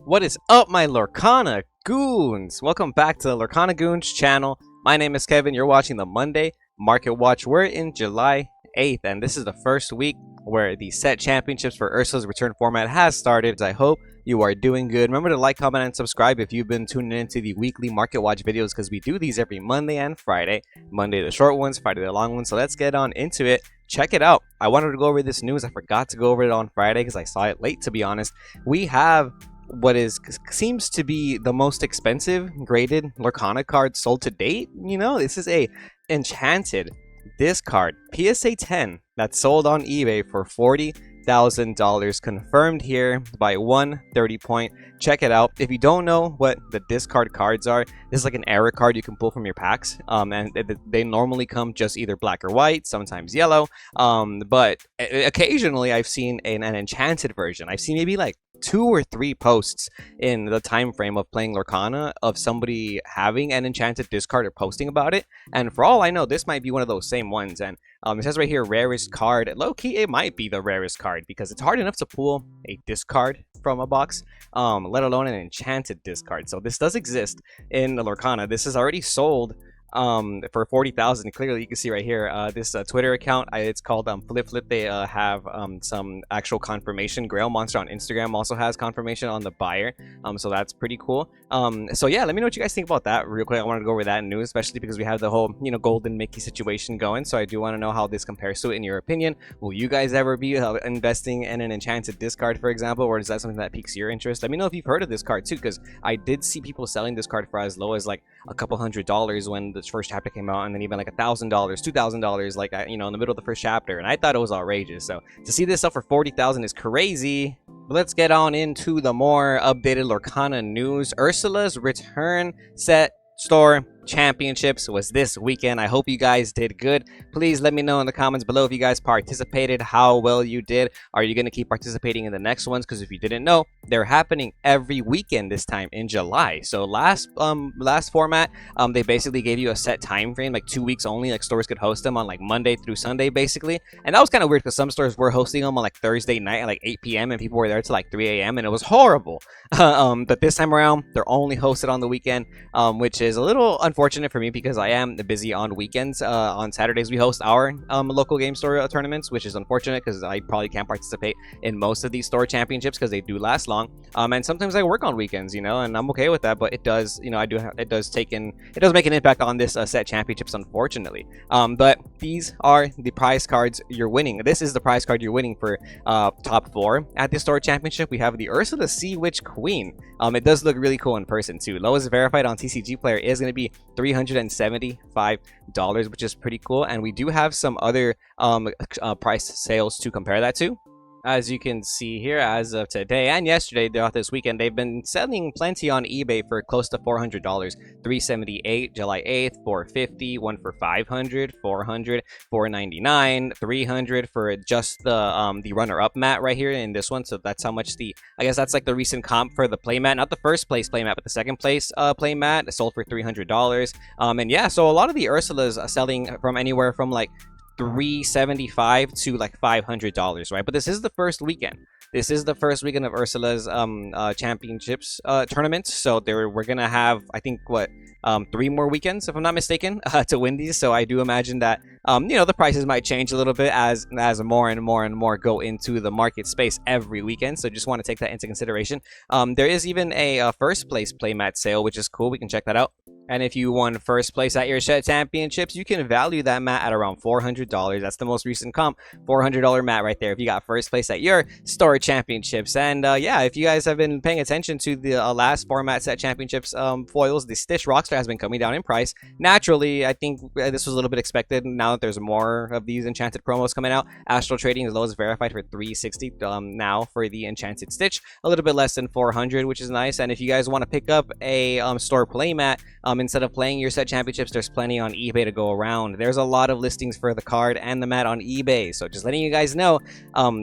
What is up, my Lorcana Goons? Welcome back to the Lorcana Goons channel. My name is Kevin. You're watching the Monday Market Watch. We're in July 8th, and this is the first week where the set championships for Ursula's return format has started. I hope you are doing good. Remember to like, comment, and subscribe if you've been tuning into the weekly Market Watch videos, because we do these every Monday and Friday. Monday the short ones, Friday the long ones. So let's get on into it. Check it out. I wanted to go over this news. I forgot to go over it on Friday because I saw it late, to be honest. We have what seems to be the most expensive graded Lorcana card sold to date. You know, this is a enchanted discard PSA 10 that's sold on eBay for $40,000, confirmed here by 130 Point. Check it out. If you don't know what the discard cards are, this is like an error card you can pull from your packs, and they normally come just either black or white, sometimes yellow, but occasionally I've seen an enchanted version. I've seen maybe like 2 or 3 posts in the time frame of playing Lorcana of somebody having an enchanted discard or posting about it, and for all I know, this might be one of those same ones. And it says right here, rarest card. Low-key, it might be the rarest card because it's hard enough to pull a discard from a box, let alone an enchanted discard. So this does exist in the Lorcana. This is already sold for 40,000. Clearly you can see right here, this Twitter account, it's called Flip. They have some actual confirmation. Grail Monster on Instagram also has confirmation on the buyer, so that's pretty cool. So yeah, let me know what you guys think about that real quick. I wanted to go over that news, especially because we have the whole golden Mickey situation going, so I do want to know how this compares to it in your opinion. Will you guys ever be investing in an enchanted discard, for example, or is that something that piques your interest? Let me know if you've heard of this card too, because I did see people selling this card for as low as like a couple $100s when the first chapter came out, and then even like $1,000, $2,000, like in the middle of the first chapter, and I thought it was outrageous. So to see this up for 40,000 is crazy. But let's get on into the more updated Lorcana news. Ursula's return set store championships was this weekend. I hope you guys did good. Please let me know in the comments below if you guys participated, how well you did. Are you going to keep participating in the next ones? Because if you didn't know, they're happening every weekend this time in July. So last format, they basically gave you a set time frame, like 2 weeks only. Like stores could host them on like Monday through Sunday basically, and that was kind of weird because some stores were hosting them on like Thursday night at like 8 p.m. and people were there till like 3 a.m. and it was horrible. But this time around, they're only hosted on the weekend, which is a little unfortunate for me because I am busy on weekends. On Saturdays we host our local game store tournaments, which is unfortunate because I probably can't participate in most of these store championships because they do last long. And sometimes I work on weekends, and I'm okay with that, but it does, it does make an impact on this set championships, unfortunately. But these are the prize cards you're winning. This is the prize card you're winning for top 4 at the store championship. We have the Ursula Sea Witch Queen. It does look really cool in person too. Lowest verified on TCG Player is going to be $375, which is pretty cool. And we do have some other price sales to compare that to. As you can see here, as of today and yesterday throughout this weekend, they've been selling plenty on eBay for close to $400. $378 July 8th, $450, one for $500, $400, $499, $300 for just the runner-up mat right here in this one. So that's how much I guess that's like the recent comp for the playmat, not the first place playmat, but the second place playmat. It sold for $300. And yeah, so a lot of the Ursulas are selling from anywhere from like $375 to like $500, right? But this is the first weekend. This is the first weekend of Ursula's championships tournament. So we're gonna have, I think, 3 more weekends, if I'm not mistaken, to win these. So I do imagine that the prices might change a little bit as more and more go into the market space every weekend. So just want to take that into consideration. There is even a first place playmat sale, which is cool. We can check that out. And if you won first place at your set championships, you can value that mat at around $400. That's the most recent comp, $400 mat right there if you got first place at your store championships. And yeah, if you guys have been paying attention to the last format set championships foils, the Stitch Rockstar has been coming down in price. Naturally, I think this was a little bit expected. Now that there's more of these enchanted promos coming out, Astral Trading is lowest verified for $360 now for the enchanted Stitch, a little bit less than $400, which is nice. And if you guys want to pick up a store playmat, instead of playing your set championships, there's plenty on eBay to go around. There's a lot of listings for the card and the mat on eBay, so just letting you guys know,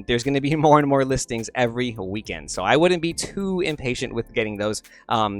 there's going to be more and more listings listings every weekend, so I wouldn't be too impatient with getting those.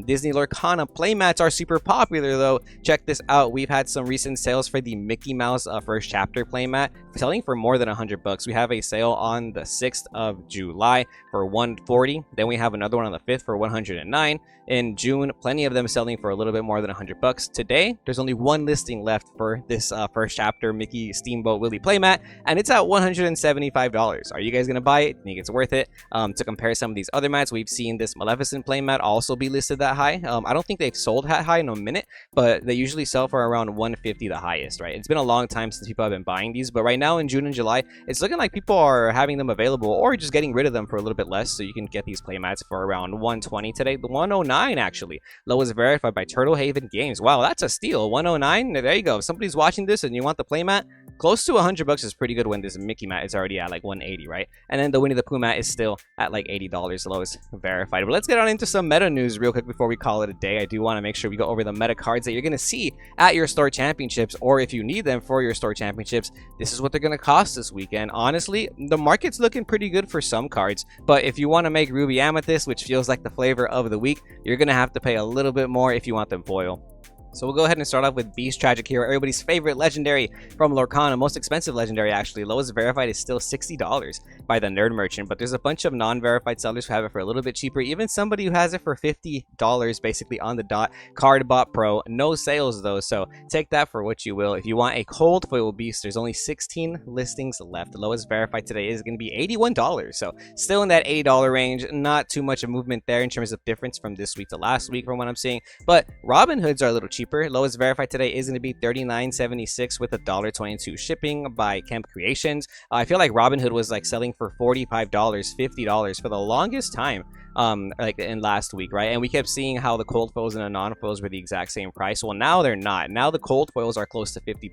Disney Lorcana playmats are super popular though. Check this out. We've had some recent sales for the Mickey Mouse first chapter playmat, selling for more than $100. We have a sale on the 6th of July for $140. Then we have another one on the 5th for $109. In June, plenty of them selling for a little bit more than $100. Today, there's only one listing left for this first chapter Mickey Steamboat Willie playmat, and it's at $175. Are you guys gonna buy it? Think it's worth it? To compare some of these other mats, we've seen this Maleficent playmat also be listed that high. I don't think they've sold that high in a minute, but they usually sell for around $150, the highest, right? It's been a long time since people have been buying these, but right now in June and July, it's looking like people are having them available or just getting rid of them for a little bit less, so you can get these playmats for around $120 today. The $109 actually. Lowest verified by Turtle Haven Games. Wow, that's a steal. $109. There you go. If somebody's watching this and you want the playmat, close to $100 is pretty good when this Mickey mat is already at like $180, right? And then the Winnie the Pooh mat is still at like $80, lowest verified. But let's get on into some meta news real quick before we call it a day. I do want to make sure we go over the meta cards that you're going to see at your store championships, or if you need them for your store championships, this is what they're going to cost this weekend. Honestly, the market's looking pretty good for some cards, but if you want to make Ruby Amethyst, which feels like the flavor of the week, you're going to have to pay a little bit more if you want them foil. So we'll go ahead and start off with Beast Tragic Hero, everybody's favorite legendary from Lorcana, most expensive legendary actually. Lowest verified is still $60 by the Nerd Merchant, but there's a bunch of non-verified sellers who have it for a little bit cheaper. Even somebody who has it for $50 basically on the dot. Cardbot Pro, no sales though, so take that for what you will. If you want a cold foil Beast, there's only 16 listings left. The lowest verified today is going to be $81, so still in that $80 range. Not too much of movement there in terms of difference from this week to last week from what I'm seeing, but Robin Hoods are a little cheaper. Lowest verified today is going to be $39.76 with $1.22 shipping by Kemp Creations. I feel like Robinhood was like selling for $45, $50 for the longest time. Like in last week, right? And we kept seeing how the cold foils and the non-foils were the exact same price. Well, now they're not. Now the cold foils are close to $50,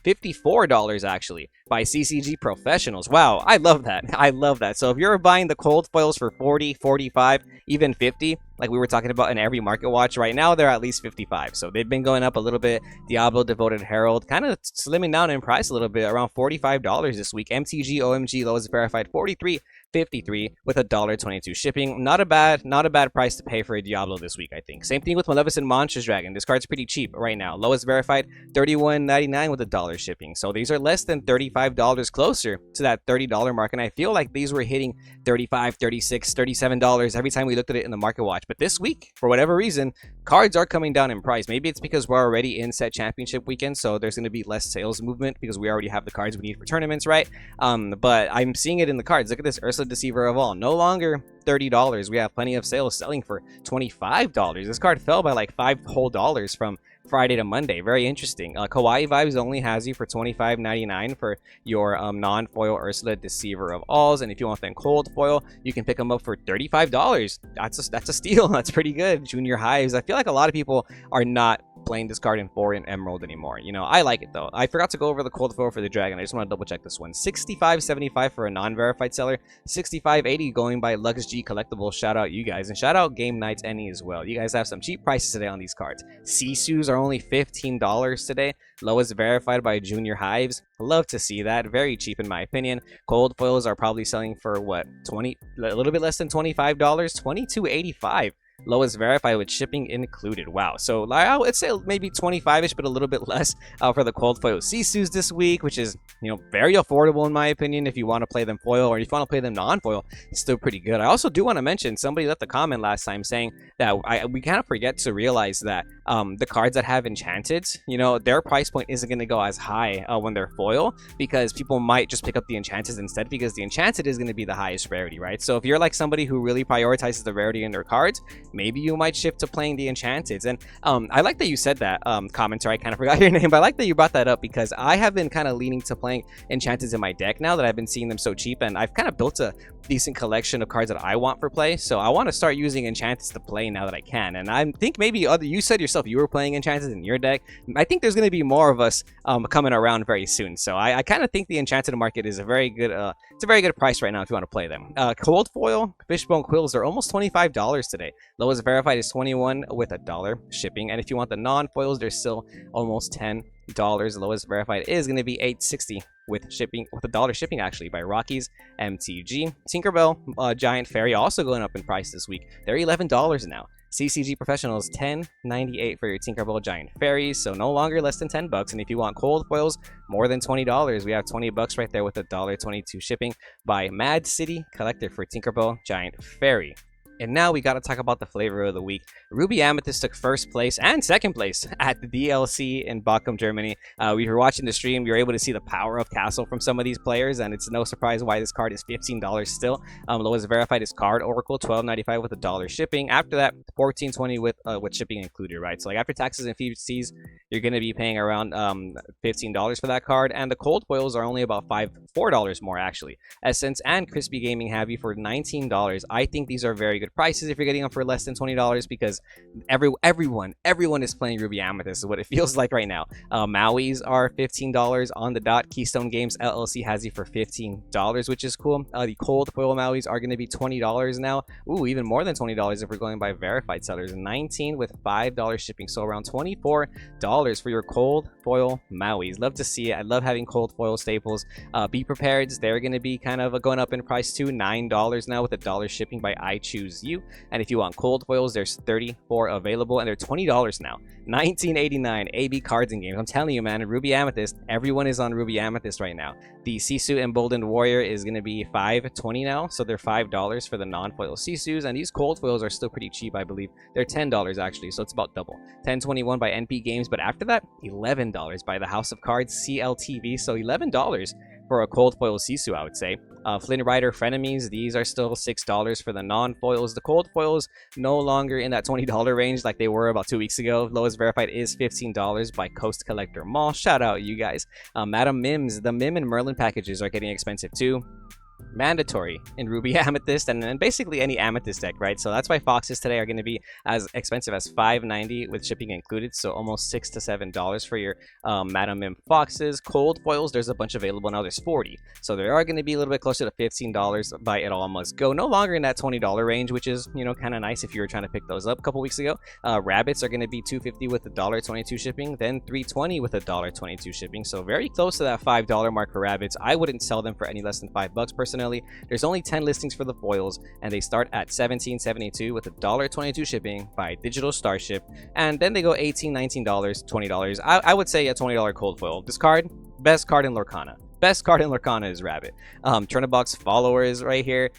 $54 actually by CCG Professionals. Wow, I love that. I love that. So if you're buying the cold foils for 40, 45, even 50, like we were talking about in every market watch, right now they're at least 55. So they've been going up a little bit. Diablo Devoted Herald kind of slimming down in price a little bit, around $45 this week. MTG OMG lowest verified $43.53 with $1.22 shipping. Not a bad price to pay for a Diablo this week, I think. Same thing with Maleficent Monsters Dragon. This card's pretty cheap right now. Lowest verified $31.99 with $1 shipping. So these are less than $35, closer to that $30 mark, and I feel like these were hitting $35, $36, $37 every time we looked at it in the market watch. But this week, for whatever reason, cards are coming down in price. Maybe it's because we're already in set championship weekend, so there's going to be less sales movement because we already have the cards we need for tournaments, right? But I'm seeing it in the cards. Look at this Ursula Deceiver of All. No longer $30. We have plenty of sales selling for $25. This card fell by like $5 whole from Friday to Monday. Very interesting. Kawaii Vibes only has you for $25.99 for your non-foil Ursula Deceiver of Alls, and if you want them cold foil, you can pick them up for $35. That's a steal. That's pretty good. Junior Hives. I feel like a lot of people are not playing this card in 4 and Emerald anymore. You know, I like it though. I forgot to go over the cold foil for the Dragon. I just want to double check this one. $65.75 for a non-verified seller. $65.80 going by Lux G Collectibles. Shout out you guys, and shout out Game Nights Any as well. You guys have some cheap prices today on these cards. Sisus are only $15 today. Lowest verified by Junior Hives. Love to see that. Very cheap in my opinion. Cold foils are probably selling for what, a little bit less than $25. $22.85. Lowest verified with shipping included. Wow. So let's say maybe 25-ish, but a little bit less for the cold foil Sisus this week, which is, you know, very affordable in my opinion. If you want to play them foil or if you want to play them non-foil, it's still pretty good. I also do want to mention, somebody left a comment last time saying that we kind of forget to realize that the cards that have enchanted, you know, their price point isn't going to go as high when they're foil, because people might just pick up the enchanted instead, because the enchanted is going to be the highest rarity, right? So if you're like somebody who really prioritizes the rarity in their cards, maybe you might shift to playing the enchanteds. And I like that you said that, commenter. I kind of forgot your name, but I like that you brought that up, because I have been kind of leaning to playing enchanteds in my deck now that I've been seeing them so cheap, and I've kind of built a decent collection of cards that I want for play. So I want to start using enchanteds to play now that I can. And I think maybe you said yourself you were playing enchanted in your deck. I think there's going to be more of us coming around very soon. So I kind of think the enchanted market is a very good it's a very good price right now if you want to play them. Cold foil Fishbone Quills are almost $25 today. Lowest verified is $21 with $1 shipping, and if you want the non-foils, they're still almost $10 The lowest verified is going to be $8.60 with shipping, with $1 shipping actually, by Rockies MTG. Tinkerbell Giant Fairy also going up in price this week. They're $11 now. CCG Professionals $10.98 for your Tinkerbell Giant Fairies, so no longer less than $10. And if you want cold foils, more than $20. We have $20 right there with $1.22 shipping by Mad City Collector for Tinkerbell Giant Fairy. And now we got to talk about the flavor of the week. Ruby Amethyst took first place and second place at the DLC in Bochum, Germany. We were watching the stream. We were able to see the power of Castle from some of these players, and it's no surprise why this card is $15 still. Lowest verified is Card Oracle, $12.95 with $1 shipping. After that, $14.20 with shipping included, right? So like after taxes and fees, you're going to be paying around $15 for that card. And the cold foils are only about $4 more actually. Essence and Crispy Gaming have you for $19. I think these are very good prices if you're getting them for less than $20, because everyone is playing Ruby Amethyst is what it feels like right now. Maui's are $15 on the dot. Keystone Games LLC has you for $15, which is cool. The cold foil Maui's are going to be $20 now. Ooh, even more than $20 if we're going by verified sellers. 19 with $5 shipping, so around $24 for your cold foil Maui's. Love to see it. I love having cold foil staples. Be prepared, they're going to be kind of going up in price too. $9 now with $1 shipping by I Choose You. And if you want cold foils, there's 34 available, and they're $20 now. $19.89 AB Cards and Games. I'm telling you, man, Ruby Amethyst, everyone is on Ruby Amethyst right now. The Sisu Emboldened Warrior is going to be $5.20 now, so they're $5 for the non-foil Sisus, and these cold foils are still pretty cheap, I believe. They're $10 actually, so it's about double. $10.21 by NP Games, but after that, $11 by the House of Cards CLTV, so $11 for a cold foil Sisu, I would say. Flynn Rider Frenemies, these are still $6 for the non-foils. The cold foils no longer in that $20 range like they were about 2 weeks ago. Lowest verified is $15 by Coast Collector Mall. Shout out you guys. Madam Mims, the Mim and Merlin packages are getting expensive too. Mandatory in Ruby Amethyst and basically any Amethyst deck, right? So that's why Foxes today are going to be as expensive as $5.90 with shipping included, so almost $6 to $7 for your Madam Mim Foxes. Cold foils, there's a bunch available now. There's 40, so they are going to be a little bit closer to $15 by It All Must Go. No longer in that $20 range, which is, you know, kind of nice if you were trying to pick those up a couple weeks ago. Rabbits are going to be $2.50 with $1.22 shipping, then $3.20 with $1.22 shipping, so very close to that $5 mark for Rabbits. I wouldn't sell them for any less than $5 personally. There's only 10 listings for the foils, and they start at $17.72 with $1.22 shipping by Digital Starship, and then they go $18, $19, $20. I would say a $20 cold foil. This card, best card in Lorcana. Best card in Lorcana is Rabbit. Churnabox Followers right here.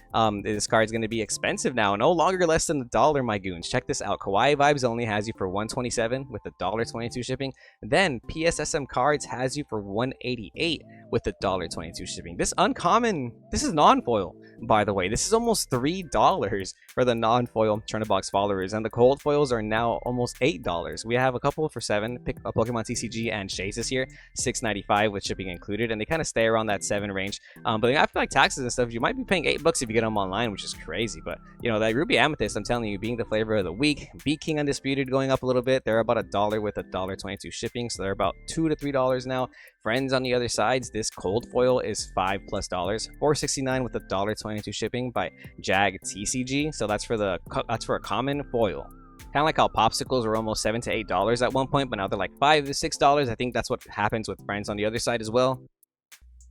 This card is going to be expensive now. No longer less than $1, my goons. Check this out. Kawaii Vibes only has you for $127 with $1.22 shipping. Then PSSM Cards has you for $188 with $1.22 shipping. This uncommon, this is non-foil, by the way. This is almost $3 for the non-foil Churnabox Followers, and the cold foils are now almost $8. We have a couple for $7. Pick a Pokemon TCG and Chases here, $6.95 with shipping included, and they kind of stay around that $7 range. But after like taxes and stuff, you might be paying $8 if you get them online, which is crazy. But you know, that Ruby Amethyst, I'm telling you, being the flavor of the week. Beat King Undisputed going up a little bit. They're about $1 with $1.22 shipping, so they're about $2 to $3 now. Friends on the other sides, this cold foil is $5+, $4.69 with $1.22 shipping by Jag TCG. So that's for a common foil. Kind of like how popsicles were almost $7 to $8 at one point, but now they're like $5 to $6. I think that's what happens with Friends on the other side as well.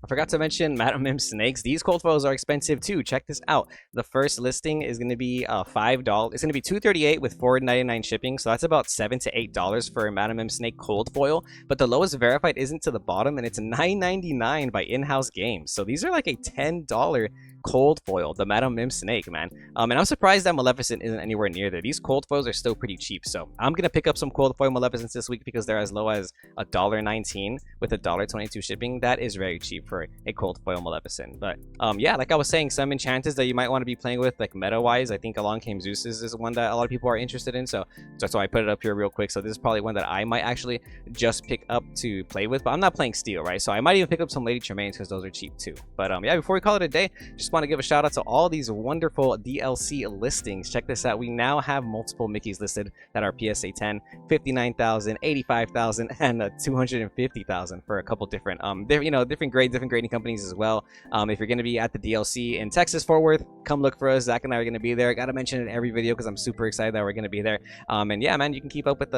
I forgot to mention Madam Mim Snakes. These cold foils are expensive too. Check this out. The first listing is going to be $5. It's going to be $2.38 with $4.99 shipping. So that's about $7 to $8 for a Madam Mim Snake cold foil. But the lowest verified isn't to the bottom, and it's $9.99 by In-House Games. So these are like a $10 cold foil, the Madam Mim Snake, man. And I'm surprised that Maleficent isn't anywhere near there. These cold foils are still pretty cheap. So I'm going to pick up some cold foil Maleficents this week because they're as low as $1.19 with $1.22 shipping. That is very cheap for a cold foil Maleficent. But yeah, like I was saying, some enchanters that you might want to be playing with, like meta-wise, I think Along Came Zeus is one that a lot of people are interested in. So that's why I put it up here real quick. So this is probably one that I might actually just pick up to play with. But I'm not playing Steel, right? So I might even pick up some Lady Tremaines because those are cheap too. But yeah, before we call it a day, just want to give a shout out to all these wonderful DLC listings. Check this out. We now have multiple Mickeys listed that are PSA 10, 59,000, 85,000, and 250,000 for a couple different different grades, different grading companies as well. If you're going to be at the DLC in Texas, Fort Worth, come look for us. Zach and I are going to be there. Got to mention it in every video because I'm super excited that we're going to be there. And yeah, man, you can keep up with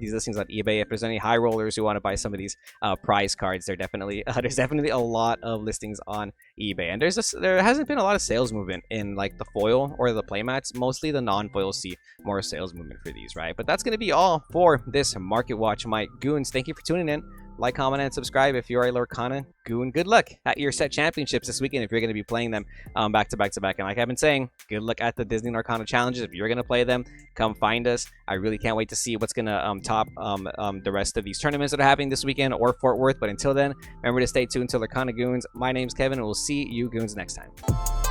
these listings on eBay. If there's any high rollers who want to buy some of these prize cards, there's definitely a lot of listings on eBay. And there hasn't been a lot of sales movement in like the foil or the playmats. Mostly the non-foils see more sales movement for these, right? But that's going to be all for this Market Watch. My goons, thank you for tuning in. Like, comment, and subscribe if you're a Lorcana goon. Good luck at your set championships this weekend if you're going to be playing them back to back to back. And like I've been saying, good luck at the Disney Lorcana challenges. If you're going to play them, come find us. I really can't wait to see what's going to top the rest of these tournaments that are happening this weekend or Fort Worth. But until then, remember to stay tuned to Lorcana Goons. My name's Kevin, and we'll see you goons next time.